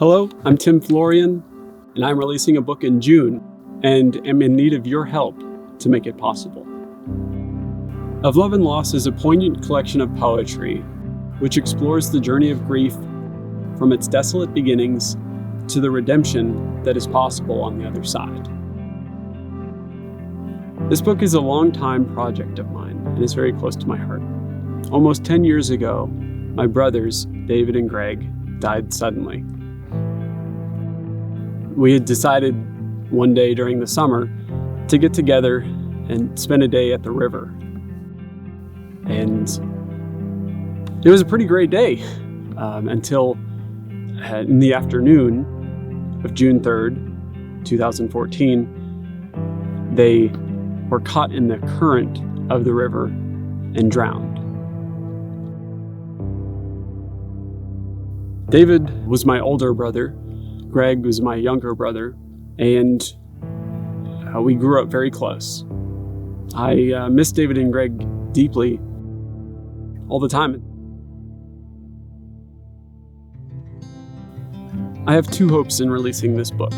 Hello, I'm Tim Florian, and I'm releasing a book in June and am in need of your help to make it possible. Of Love and Loss is a poignant collection of poetry which explores the journey of grief from its desolate beginnings to the redemption that is possible on the other side. This book is a long-time project of mine and is very close to my heart. Almost 10 years ago, my brothers, David and Greg, died suddenly. We had decided one day during the summer to get together and spend a day at the river. And it was a pretty great day until in the afternoon of June 3rd, 2014, they were caught in the current of the river and drowned. David was my older brother. Greg was my younger brother, and we grew up very close. I miss David and Greg deeply all the time. I have two hopes in releasing this book.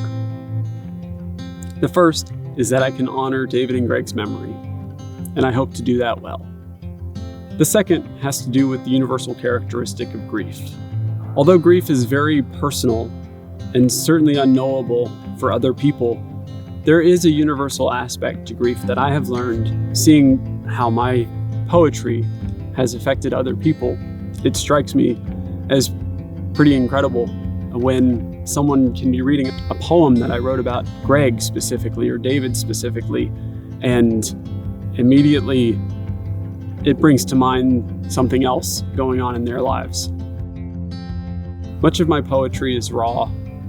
The first is that I can honor David and Greg's memory, and I hope to do that well. The second has to do with the universal characteristic of grief. Although grief is very personal and certainly unknowable for other people, there is a universal aspect to grief that I have learned seeing how my poetry has affected other people. It strikes me as pretty incredible when someone can be reading a poem that I wrote about Greg specifically or David specifically, and immediately it brings to mind something else going on in their lives. Much of my poetry is raw,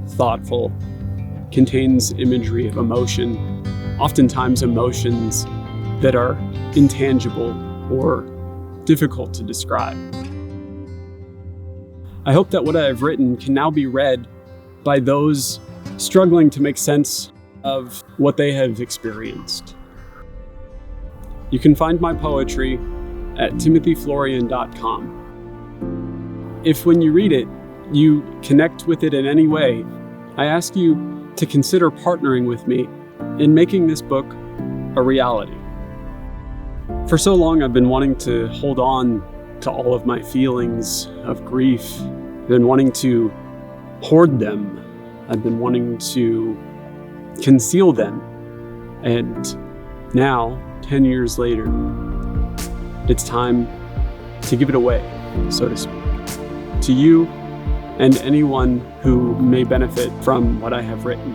thoughtful, contains imagery of emotion, oftentimes emotions that are intangible or difficult to describe. I hope that what I have written can now be read by those struggling to make sense of what they have experienced. You can find my poetry at timothyflorian.com. If when you read it, you connect with it in any way, I ask you to consider partnering with me in making this book a reality. For so long, I've been wanting to hold on to all of my feelings of grief. I've been wanting to hoard them. I've been wanting to conceal them. And now, 10 years later, it's time to give it away, so to speak, to you and anyone who may benefit from what I have written.